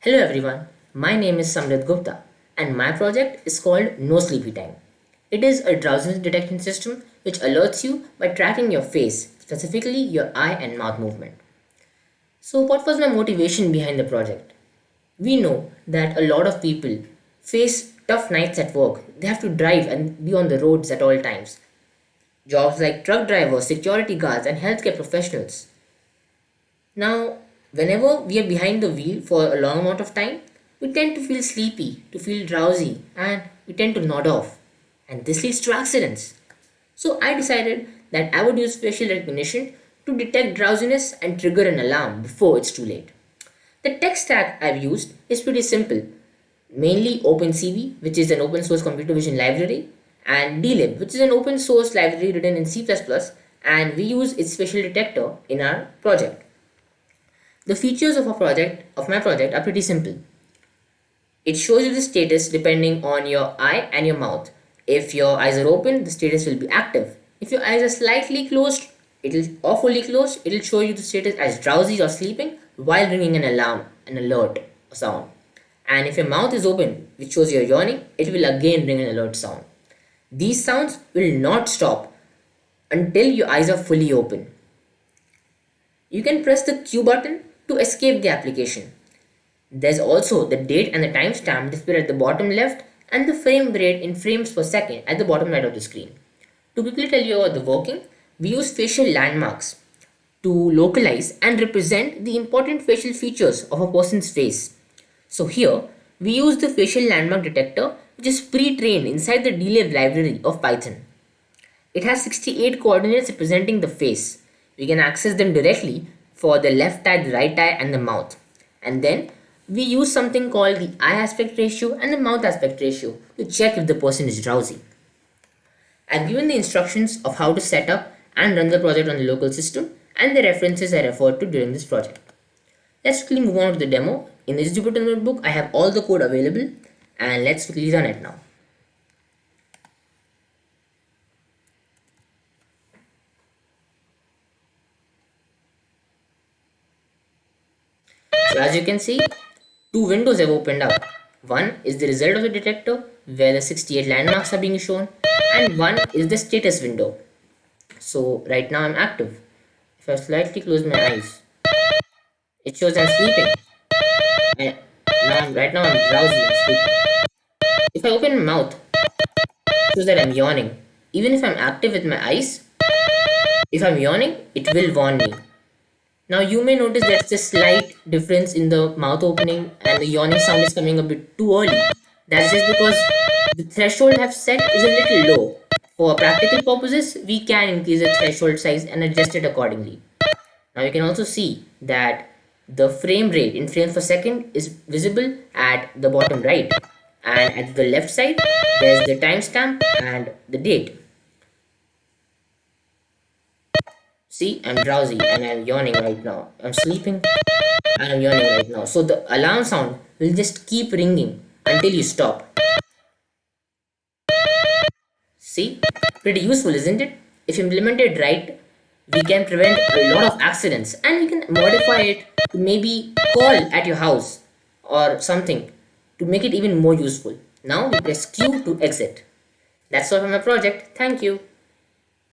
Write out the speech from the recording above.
Hello everyone, my name is Samrit Gupta and my project is called No Sleepy Time. It is a drowsiness detection system which alerts you by tracking your face, specifically your eye and mouth movement. So, what was my motivation behind the project? We know that a lot of people face tough nights at work. They have to drive and be on the roads at all times. Jobs like truck drivers, security guards, and healthcare professionals. Now, whenever we are behind the wheel for a long amount of time, we tend to feel sleepy, to feel drowsy, and we tend to nod off. And this leads to accidents. So I decided that I would use facial recognition to detect drowsiness and trigger an alarm before it's too late. The tech stack I've used is pretty simple. Mainly OpenCV, which is an open source computer vision library, and DLib, which is an open source library written in C++, and we use its facial detector in our project. The features of my project are pretty simple. It shows you the status depending on your eye and your mouth. If your eyes are open, the status will be active. If your eyes are slightly closed, or fully closed, it will show you the status as drowsy or sleeping while ringing an alarm, an alert sound. And if your mouth is open, which shows you're yawning, it will again ring an alert sound. These sounds will not stop until your eyes are fully open. You can press the Q button to escape the application. There's also the date and the timestamp displayed at the bottom left and the frame rate in frames per second at the bottom right of the screen. To quickly tell you about the working, we use facial landmarks to localize and represent the important facial features of a person's face. So here, we use the facial landmark detector which is pre-trained inside the DLib library of Python. It has 68 coordinates representing the face. We can access them directly for the left eye, the right eye, and the mouth. And then we use something called the eye aspect ratio and the mouth aspect ratio to check if the person is drowsy. I've given the instructions of how to set up and run the project on the local system and the references I referred to during this project. Let's quickly move on to the demo. In this Jupyter notebook, I have all the code available and let's quickly run it now. So as you can see, two windows have opened up. One is the result of the detector where the 68 landmarks are being shown, and one is the status window. So right now I'm active. If I slightly close my eyes, it shows I'm sleeping. And right now I'm drowsy and sleeping. If I open my mouth, it shows that I'm yawning. Even if I'm active with my eyes, if I'm yawning, it will warn me. Now you may notice there's a slight difference in the mouth opening and the yawning sound is coming a bit too early. That's just because the threshold I've set is a little low. For practical purposes, we can increase the threshold size and adjust it accordingly. Now you can also see that the frame rate in frames per second is visible at the bottom right, and at the left side there's the timestamp and the date. See, I'm drowsy and I'm yawning right now. I'm sleeping and I'm yawning right now. So the alarm sound will just keep ringing until you stop. See, pretty useful, isn't it? If implemented right, we can prevent a lot of accidents and we can modify it to maybe call at your house or something to make it even more useful. Now we press Q to exit. That's all for my project. Thank you.